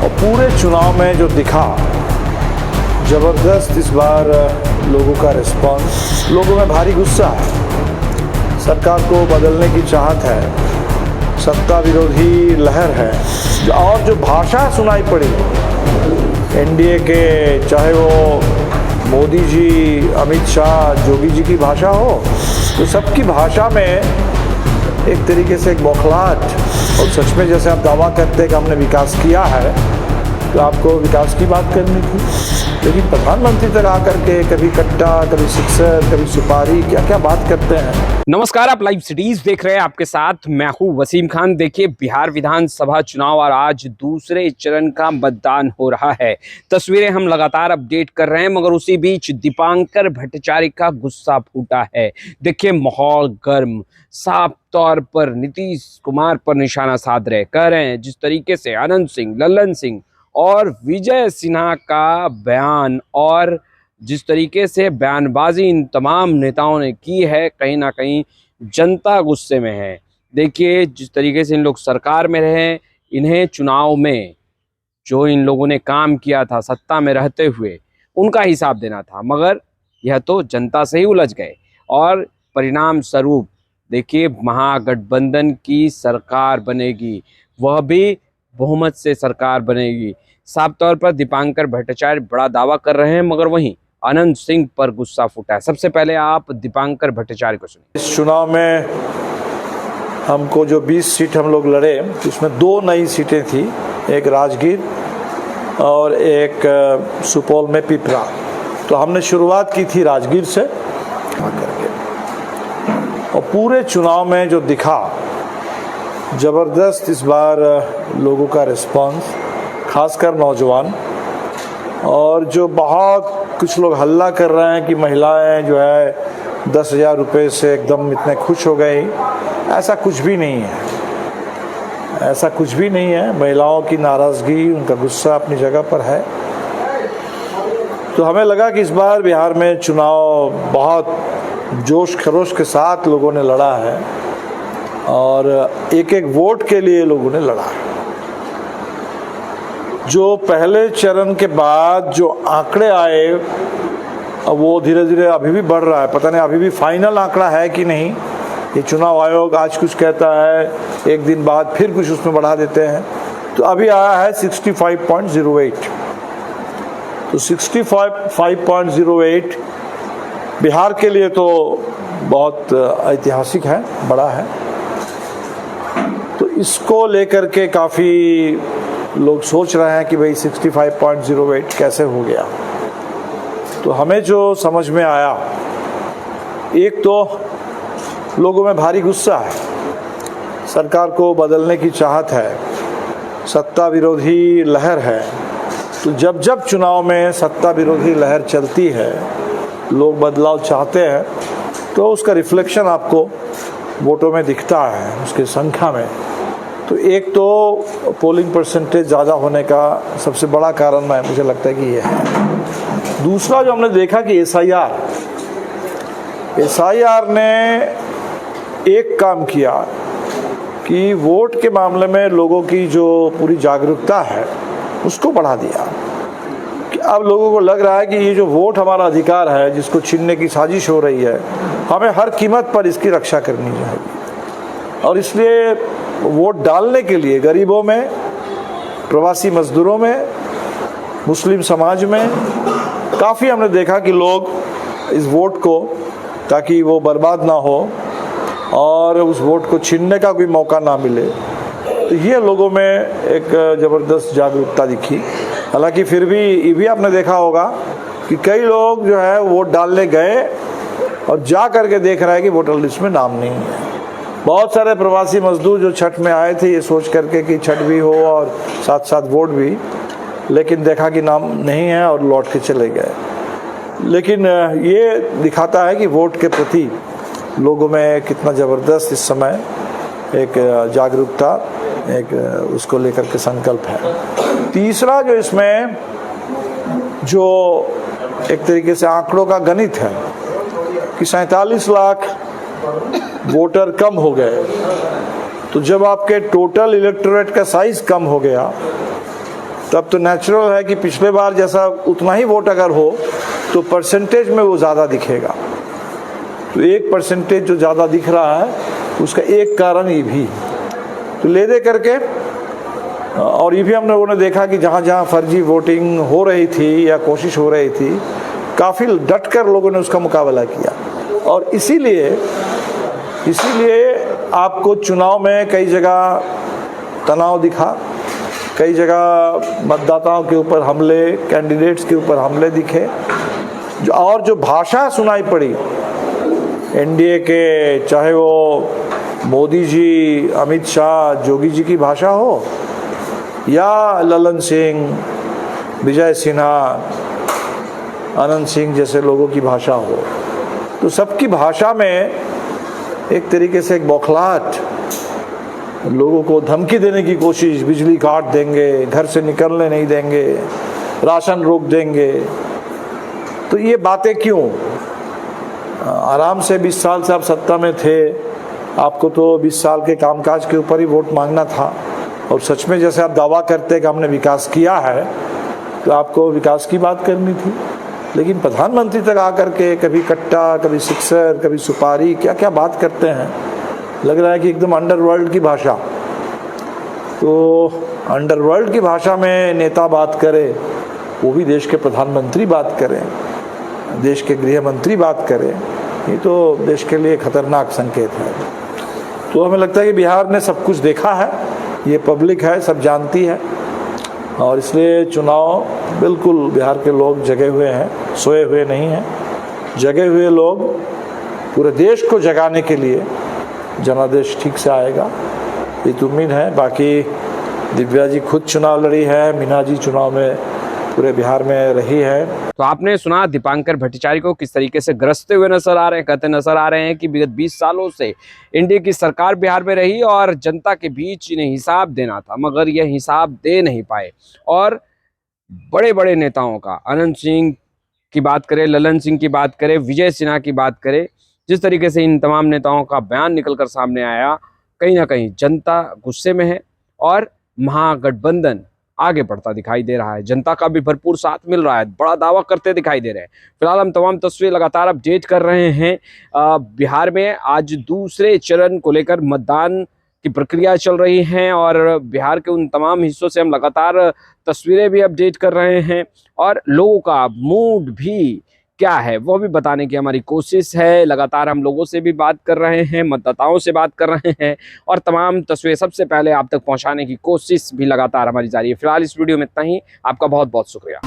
और पूरे चुनाव में जो दिखा ज़बरदस्त इस बार लोगों का रिस्पांस, लोगों में भारी गुस्सा है, सरकार को बदलने की चाहत है, सत्ता विरोधी लहर है। और जो भाषा सुनाई पड़ी एनडीए के, चाहे वो मोदी जी, अमित शाह, योगी जी की भाषा हो, तो सबकी भाषा में एक तरीके से एक बौखलाहट, और सच में जैसे आप दावा करते हैं कि हमने विकास किया है, तो आपको विकास की बात करनी थी, लेकिन प्रधानमंत्री तक आकर के कभी कट्टा, कभी सिक्सर, कभी सुपारी, क्या क्या बात करते हैं। नमस्कार, आप लाइव सिटीज देख रहे हैं, आपके साथ मैं हूं वसीम खान। देखिए, बिहार विधानसभा चुनाव और आज दूसरे चरण का मतदान हो रहा है। तस्वीरें हम लगातार अपडेट कर रहे हैं, मगर उसी बीच दीपांकर भट्टाचार्य का गुस्सा फूटा है। देखिए, माहौल गर्म, साफ तौर पर नीतीश कुमार पर निशाना साध रहे, कह रहे हैं जिस तरीके से आनंद सिंह, लल्लन सिंह और विजय सिन्हा का बयान और जिस तरीके से बयानबाजी इन तमाम नेताओं ने की है, कहीं ना कहीं जनता गुस्से में है। देखिए, जिस तरीके से इन लोग सरकार में रहे, इन्हें चुनाव में जो इन लोगों ने काम किया था सत्ता में रहते हुए, उनका हिसाब देना था, मगर यह तो जनता से ही उलझ गए। और परिणाम स्वरूप देखिए, महागठबंधन की सरकार बनेगी, वह भी बहुमत से सरकार बनेगी। साफ तौर पर दीपांकर भट्टाचार्य बड़ा दावा कर रहे हैं, मगर वहीं आनंद सिंह पर गुस्सा फूटा है। सबसे पहले आप दीपांकर भट्टाचार्य को सुनिए। इस चुनाव में हमको जो 20 सीट हम लोग लड़े, उसमें 2 नई सीटें थी, एक राजगीर और एक सुपौल में पिपरा। तो हमने शुरुआत की थी राजगीर से करके, और पूरे चुनाव में जो दिखा ज़बरदस्त इस बार लोगों का रिस्पांस, खासकर नौजवान, और जो बहुत कुछ लोग हल्ला कर रहे हैं कि महिलाएं जो है 10,000 रुपये से एकदम इतने खुश हो गई। ऐसा कुछ भी नहीं है, ऐसा कुछ भी नहीं है। महिलाओं की नाराज़गी, उनका गुस्सा अपनी जगह पर है। तो हमें लगा कि इस बार बिहार में चुनाव बहुत जोश खरोश के साथ लोगों ने लड़ा है, और एक एक वोट के लिए लोगों ने लड़ा है। जो पहले चरण के बाद जो आंकड़े आए, वो धीरे धीरे अभी भी बढ़ रहा है। पता नहीं अभी भी फाइनल आंकड़ा है कि नहीं। ये चुनाव आयोग आज कुछ कहता है, एक दिन बाद फिर कुछ उसमें बढ़ा देते हैं। तो अभी आया है 65.08। तो 65.08 बिहार के लिए तो बहुत ऐतिहासिक है, बड़ा है। तो इसको लेकर के काफ़ी लोग सोच रहे हैं कि भाई 65.08 कैसे हो गया। तो हमें जो समझ में आया, एक तो लोगों में भारी गुस्सा है, सरकार को बदलने की चाहत है, सत्ता विरोधी लहर है। तो जब जब चुनाव में सत्ता विरोधी लहर चलती है, लोग बदलाव चाहते हैं, तो उसका रिफ्लेक्शन आपको वोटों में दिखता है, उसकी संख्या में। तो एक तो पोलिंग परसेंटेज ज़्यादा होने का सबसे बड़ा कारण मुझे लगता है कि ये है। दूसरा जो हमने देखा कि एसआईआर ने एक काम किया कि वोट के मामले में लोगों की जो पूरी जागरूकता है उसको बढ़ा दिया। कि अब लोगों को लग रहा है कि ये जो वोट हमारा अधिकार है, जिसको छीनने की साजिश हो रही है, हमें हर कीमत पर इसकी रक्षा करनी चाहिए। और इसलिए वोट डालने के लिए गरीबों में, प्रवासी मजदूरों में, मुस्लिम समाज में काफ़ी हमने देखा कि लोग इस वोट को, ताकि वो बर्बाद ना हो और उस वोट को छीनने का कोई मौका ना मिले, तो ये लोगों में एक ज़बरदस्त जागरूकता दिखी। हालांकि फिर भी ये भी आपने देखा होगा कि कई लोग जो है वोट डालने गए और जा करके देख रहे हैं कि वोटर लिस्ट में नाम नहीं है। बहुत सारे प्रवासी मजदूर जो छठ में आए थे ये सोच करके कि छठ भी हो और साथ साथ वोट भी, लेकिन देखा कि नाम नहीं है और लौट के चले गए। लेकिन ये दिखाता है कि वोट के प्रति लोगों में कितना ज़बरदस्त इस समय एक जागरूकता, एक उसको लेकर के संकल्प है। तीसरा जो इसमें जो एक तरीके से आंकड़ों का गणित है कि 47 लाख वोटर कम हो गए। तो जब आपके टोटल इलेक्टोरेट का साइज कम हो गया तब तो नेचुरल है कि पिछले बार जैसा उतना ही वोट अगर हो तो परसेंटेज में वो ज़्यादा दिखेगा। तो 1% जो ज़्यादा दिख रहा है उसका एक कारण ये भी, तो ले दे करके। और ये भी हम लोगों ने देखा कि जहाँ जहाँ फर्जी वोटिंग हो रही थी या कोशिश हो रही थी, काफ़ी डट कर लोगों ने उसका मुकाबला किया। और इसीलिए आपको चुनाव में कई जगह तनाव दिखा, कई जगह मतदाताओं के ऊपर हमले, कैंडिडेट्स के ऊपर हमले दिखे, और जो भाषा सुनाई पड़ी एनडीए के, चाहे वो मोदी जी, अमित शाह, जोगी जी की भाषा हो या ललन सिंह, विजय सिन्हा, आनंद सिंह जैसे लोगों की भाषा हो, तो सबकी भाषा में एक तरीके से एक बौखलाहट, लोगों को धमकी देने की कोशिश, बिजली काट देंगे, घर से निकलने नहीं देंगे, राशन रोक देंगे। तो ये बातें क्यों? आराम से 20 साल से आप सत्ता में थे, आपको तो 20 साल के कामकाज के ऊपर ही वोट मांगना था। और सच में जैसे आप दावा करते कि हमने विकास किया है, तो आपको विकास की बात करनी थी। लेकिन प्रधानमंत्री तक आकर के कभी कट्टा, कभी सिक्सर, कभी सुपारी, क्या क्या बात करते हैं। लग रहा है कि एकदम अंडरवर्ल्ड की भाषा। तो अंडरवर्ल्ड की भाषा में नेता बात करे, वो भी देश के प्रधानमंत्री बात करें, देश के गृह मंत्री बात करें, ये तो देश के लिए खतरनाक संकेत है। तो हमें लगता है कि बिहार ने सब कुछ देखा है, ये पब्लिक है, सब जानती है, और इसलिए चुनाव बिल्कुल बिहार के लोग जगे हुए हैं, सोए हुए नहीं हैं। जगे हुए लोग पूरे देश को जगाने के लिए जनादेश ठीक से आएगा, ये तो उम्मीद है। बाकी दिव्या जी खुद चुनाव लड़ी है, मीना जी चुनाव में पूरे बिहार में रही है। तो आपने सुना दीपांकर भट्टाचार्य को किस तरीके से ग्रसते हुए नजर आ रहे हैं, कहते नजर आ रहे हैं कि विगत 20 सालों से एनडीए की सरकार बिहार में रही और जनता के बीच इन्हें हिसाब देना था, मगर यह हिसाब दे नहीं पाए। और बड़े बड़े नेताओं का, आनंद सिंह की बात करें, ललन सिंह की बात करें, विजय सिन्हा की बात करें, जिस तरीके से इन तमाम नेताओं का बयान निकलकर सामने आया, कहीं ना कहीं जनता गुस्से में है और महागठबंधन आगे बढ़ता दिखाई दे रहा है। जनता का भी भरपूर साथ मिल रहा है, बड़ा दावा करते दिखाई दे रहे हैं। फिलहाल हम तमाम तस्वीरें लगातार अपडेट कर रहे हैं। बिहार में आज दूसरे चरण को लेकर मतदान की प्रक्रिया चल रही है और बिहार के उन तमाम हिस्सों से हम लगातार तस्वीरें भी अपडेट कर रहे हैं और लोगों का मूड भी क्या है वो भी बताने की हमारी कोशिश है। लगातार हम लोगों से भी बात कर रहे हैं, मतदाताओं से बात कर रहे हैं और तमाम तस्वीरें सबसे पहले आप तक पहुंचाने की कोशिश भी लगातार हमारी जारी है। फिलहाल इस वीडियो में इतना ही। आपका बहुत बहुत शुक्रिया।